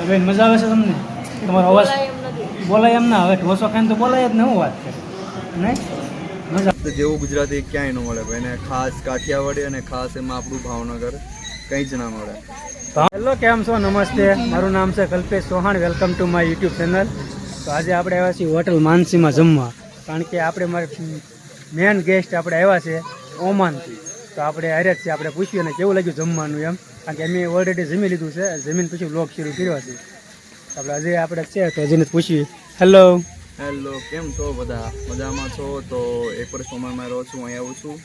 તો બેન મજા આવે છે તમને? તમારો અવાજ બોલાય એમ ના, હવે ઢોસો ખાઈને તો બોલાય જ ને, હું વાત કરે નહીં મજા. તો જેવું ગુજરાતી ક્યાંય ન મળે ભાઈ, એને ખાસ કાઠિયાવાડી અને ખાસ એમાં આપણું ભાવનગર કંઈ જ ના મળે. હેલો, કેમ છો? નમસ્તે, મારું નામ છે Kalpesh Chauhan. Welcome to my YouTube channel. તો આજે આપણે આવ્યા છીએ હોટલ માનસીમાં જમવા, કારણ કે આપણે મારે મેન ગેસ્ટ આપણે આવ્યા છે ઓમાનથી. તો આપણે હારે જ છે, આપણે પૂછ્યું ને કેવું લાગ્યું જમવાનું એમ, કારણ કે અમે ઓલરેડી જમી લીધું છે, જમીન પછી વ્લોગ શરૂ કર્યો છે. આપણે હજી આપણે છે તો હજીને પૂછ્યું. હેલો કેમ છો બધા? મજામાં છો? તો એક વર્ષ ઓમાનમાં રહું છું, અહીં આવું છું.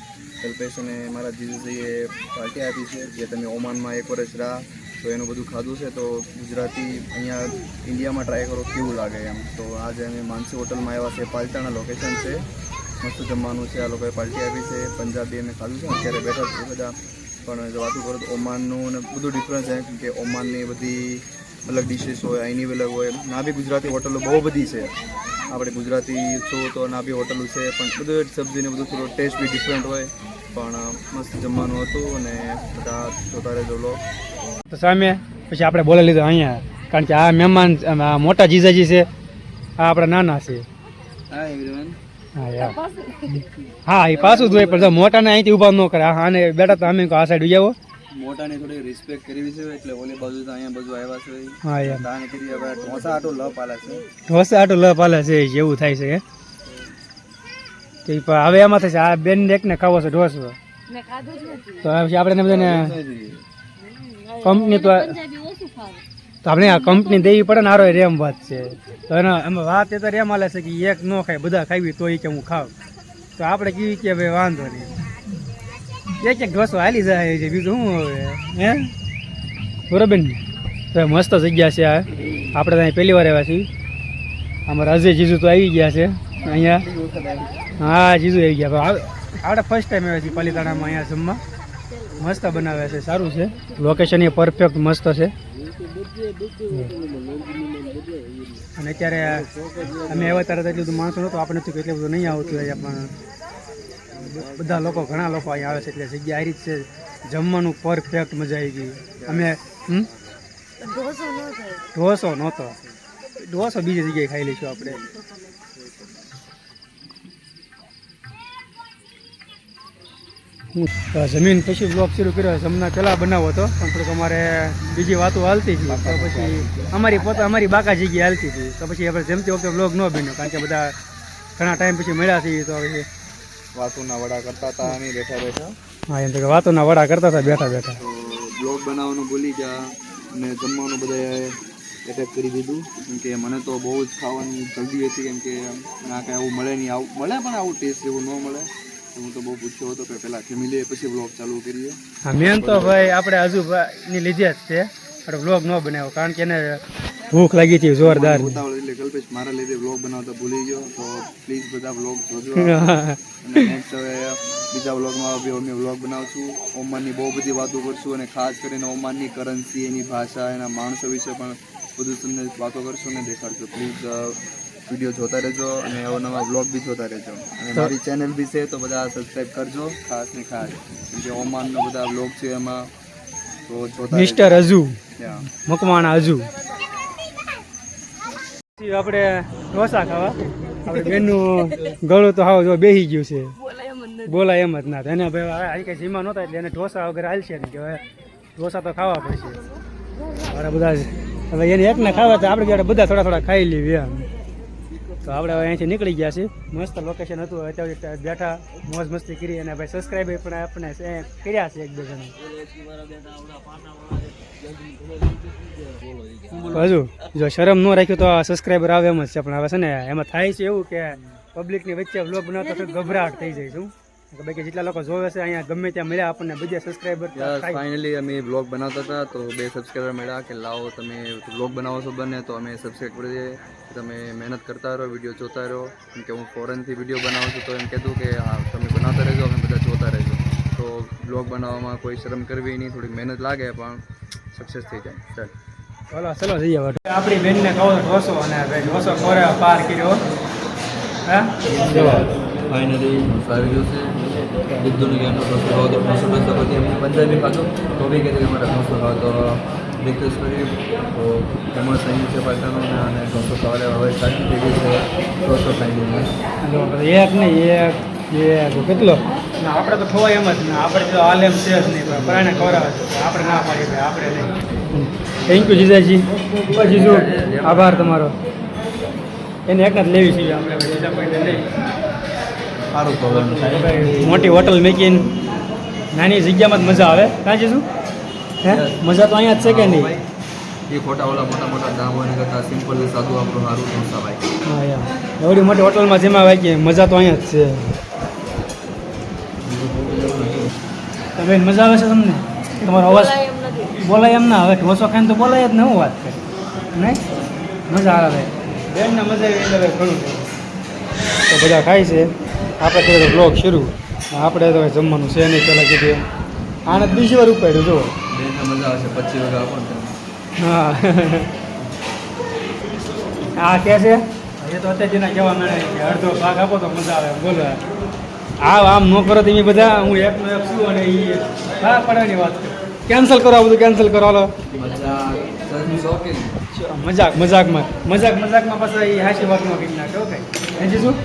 કલ્પેશ અને મારા જીજુજીએ પાર્ટી આપી છે જે તમે ઓમાનમાં એક વર્ષ રહ્યા તો એનું બધું ખાધું છે, તો ગુજરાતી અહીંયા ઇન્ડિયામાં ટ્રાય કરો કેવું લાગે એમ. તો આજે અમે માનસી હોટલમાં આવ્યા છે, પાલટાના લોકેશન છે, મસ્ત જમવાનું છે. આ લોકોએ પાર્ટી આપી છે, પંજાબી અમે ખાધું છે. અત્યારે બેઠા છે બધા, પણ જો વાતું કરો તો ઓમાનનું ને બધું ડિફરન્સ છે, કેમ કે ઓમાનની બધી અલગ ડિશિસ હોય, અહીંની અલગ હોય. ના બી ગુજરાતી હોટલો બહુ બધી છે, આપણે ગુજરાતી છો તો ના બી હોટલો છે, પણ બધું સબ્જીને બધું થોડું ટેસ્ટ બી ડિફરન્ટ હોય. પણ મસ્ત જમવાનું હતું અને બધા જોતા રહેજો લો. તો સામે પછી આપણે બોલાવી લીધું અહીંયા, કારણ કે આ મહેમાન મોટા જીજાજી છે, આ આપણા નાના છે. Hi everyone. હા યાર, હા એ પાછું જ હોય, પણ મોટાને અહીંથી ઊભા ન કરે. હા ને બેટા તો અમે આ સાઈડ જાઓ, મોટાની થોડી રિસ્પેક્ટ કરવી છે, એટલે ઓલી બાજુ તો અહીંયા બધું આવ્યા છે. હા યાર, દાને કરી હવે ઢોસા આટો લ પાલે છે, ઢોસા આટો લ પાલે છે, જેવું થાય છે કે હવે એમાં થશે. આ બેન એકને ખાવો છે ઢોસો, તો પછી આપણે બધાને કંપની તો આપણે આ કંપની દેવી પડે ને. આરો રેમ વાત છે, તો એના એમાં વાત એ તો રેમ હાલે છે કે એક ન ખાય, બધા ખાવી તો એ કે હું ખાવ. તો આપણે કેવી કે ભાઈ વાંધો નહીં, એક ઢોસો હાલી જાય છે, બીજું શું હવે હે, બરોબર ને? તો મસ્ત જગ્યા છે આ. આપણે ત્યાં પહેલી વાર આવ્યા છીએ. અમારા અજય જીજુ તો આવી ગયા છે અહીંયા. હા જીજુ આવી ગયા. આપણે ફર્સ્ટ ટાઈમ આવ્યા છીએ પાલીતાણામાં અહીંયા જમવા. મસ્ત બનાવે છે, સારું છે, લોકેશન એ પરફેક્ટ મસ્ત છે. અને અત્યારે અમે આવ્યા ત્યારે એટલું બધું માણસો નહોતું, આપણે એટલું બધું નહીં આવતું હોય, પણ બધા લોકો ઘણા લોકો અહીંયા આવે છે, એટલે જગ્યા આ રીત છે. જમવાનું પરફેક્ટ, મજા આવી ગઈ. અમે ઢોસો નહોતો, ઢોસો બીજી જગ્યાએ ખાઈ લઈશું આપણે. જમીન પછી બ્લોગ શરૂ કર્યો. જમના પહેલાં બનાવો હતો, પણ થોડુંક અમારે બીજી વાતો હાલતી હતી, તો પછી અમારી બાકા જગ્યાએ હાલતી હતી, તો પછી આપણે જમતી વખતે બ્લોગ ન બન્યો, કારણ કે બધા ઘણા ટાઈમ પછી મળ્યા છીએ. તો પછી વાતોના વડા કરતા હતા અમે બેઠા બેઠા. હા, એમ તો કે વાતોના વડા કરતા હતા બેઠા બેઠા. તો બ્લોગ બનાવવાનું ભૂલી ગયા અને જમવાનું બધાએ એટેક કરી દીધું, કેમ કે મને તો બહુ જ ખાવાની જલ્દી હતી, કેમ કે ના કાંઈ આવું મળે નહીં. આવું મળે પણ આવું ટેસ્ટ એવું ન મળે. હું તો બહુ પૂછ્યો હતો કે પહેલાં ફેમિલીએ પછી બ્લોગ ચાલુ કરીએ. હા, મેન તો ભાઈ આપણે હજુની લીધે જ છે, આપણે બ્લોગ ન બનાવ્યો, કારણ કે એને ભૂખ લાગી હતી જોરદાર. એટલે કલ્પેશ મારા લીધે બ્લોગ બનાવતા ભૂલી ગયો, તો પ્લીઝ બધા બ્લોગ જોજો. અને નેક્સ્ટ હવે બીજા બ્લોગમાં બી અમે બ્લોગ બનાવશું. ઓમાનની બહુ બધી વાતો કરશું, અને ખાસ કરીને ઓમાનની કરન્સી, એની ભાષા, એના માણસો વિશે પણ બધું તમને વાતો કરશું અને દેખાડશું. પ્લીઝ વિડીયો જોતા રહેજો અને નવા બ્લોગ બી જોતા રહેજો. અને મારી ચેનલ બી છે, તો બધા સબસ્ક્રાઈબ કરજો ખાસ ને ખાસ, કેમ કે ઓમાનનો બધા બ્લોગ છે એમાં, તો જોતા મિસ્ટર અજુ મકવાણા અજુ. આપણે ઢોસા ખાવા, આપણે બેનનું ગળું તો હાવ જો બેસી ગયું છે, બોલાય એમ જ ના. એને ભાઈ આજે કંઈ જીમા નહોતા, એટલે એને ઢોસા વગર હાલશે ને, કે હવે ઢોસા તો ખાવા પડશે. આપણે બધા હવે એને એકને ખાવા તો આપણે બધા થોડા થોડા ખાઈ લેવી એમ. તો આપણે હવે અહીંથી નીકળી ગયા છીએ. મસ્ત લોકેશન હતું, અત્યારે બેઠા મોજ મસ્તી કરી, અને ભાઈ સબસ્ક્રાઈબ પણ આપણે કર્યા છે એક બે જણા. હજુ જો શરમ ન રાખ્યું તો સબસ્ક્રાઈબર આવે એમ જ છે, પણ હવે છે ને એમાં થાય છે એવું કે પબ્લિકની વચ્ચે બ્લોગ બનાવતા તો ગભરાટ થઈ જાય છું. બાકી જેટલા લોકો જોવે છે અહીંયા ગમે ત્યાં મળ્યા આપણને બીજા સબસ્ક્રાઈબર. ફાઇનલી અમે બ્લોગ બનાવતા હતા, તો 2 સબસ્ક્રાઈબર મળ્યા કે લાવો તમે બ્લોગ બનાવો છો બને, તો અમે સબસ્ક્રાઈબ કરી દઈએ. તમે મહેનત કરતા રહો, વિડીયો જોતા રહો, કેમ કે હું ફોરેનથી વિડીયો બનાવું છું, તો એમ કહેતું કે હા તમે બનાવતા રહેજો, અમે બધા જોતા રહેજો. તો બ્લોગ બનાવવામાં કોઈ શરમ કરવી નહીં, થોડીક મહેનત લાગે પણ સક્સેસ થઈ જાય. ચલો જઈએ. આપણી બેનને કહો ઢોસો, અને ભાઈ ઢોસો ખોરે પાર કર્યો. હા, ફાઇનલી આવી ગયું છે. દૂધનું જ્ઞાનનો ઢોસો ખાવો તો ઢોસો પછી એમને પંજાબી ખાધું, તો બી કહેતું કે મારે ઢોસો ખાવો, તો રિક્વેસ્ટ કરી તો ફેમસ થઈ ગયું છે પાટણનું અને ઢોસો સવારે હવે સ્ટાર્ટ થઈ ગયું છે ઢોસો ખાઈને એક નહીં એક કેટલો ના આપણે તો ખવાય એમ જ ના આપણે તો હાલ એમ છે જ નહીં પરાણે ખવડાવે છે આપણે ના પાડીએ ભાઈ આપણે નહીં થેન્ક યુ જીજાજી જીજુ આભાર તમારો એને એક જ લેવી છે આપણે બીજા કોઈ નહીં સારું પ્રોબ્લેમ થાય મોટી હોટલ મેકીને નાની જગ્યામાં જ મજા આવે કાં જીજુ હે મજા તો અહીંયા જ છે કે નહીં એ ખોટા ઓલા મોટા મોટા દામ હોય ને કરતાં સિમ્પલ ને સાદું આપણું સારું ઢોસા ભાઈ હા યાર એવડી મોટી હોટલમાં જેમાં વાગીએ મજા તો અહીંયા જ છે તમે મજા આવે છે તમને તમારો અવાજ બોલાય એમ ના હવે ઢોસો ખાઈને તો બોલાય જ ને હું વાત કરી નહીં મજા આવે બેનને મજા આવી એટલે ઘણું તો બધા ખાય છે આપણે ત્યારે બ્લોગ શરૂ આપણે તો જમવાનું છે નહીં પહેલાં કીધું આને બીજી વાર ઉપાડ્યું જો બેનને મજા આવશે 25 વાગે આપો ને હા આ કે છે એ તો અત્યારના કહેવા મળે કે અડધો ભાગ આપો તો મજા આવે બોલો આમ ન કરો તમે બધા હું એકનો એક છું અને એ ભાગ પડવાની વાત કરું કેન્સલ કરો આ બધું કેન્સલ કરો હાલો મજાકમાં પાછા એ હાસી વાતમાં કંઈક નાખે ઓકે હજી શું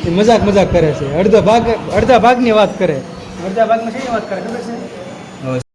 એ મજાક કરે છે અડધા ભાગની વાત કરે અડધા ભાગમાં શેની વાત કરે ખબર છે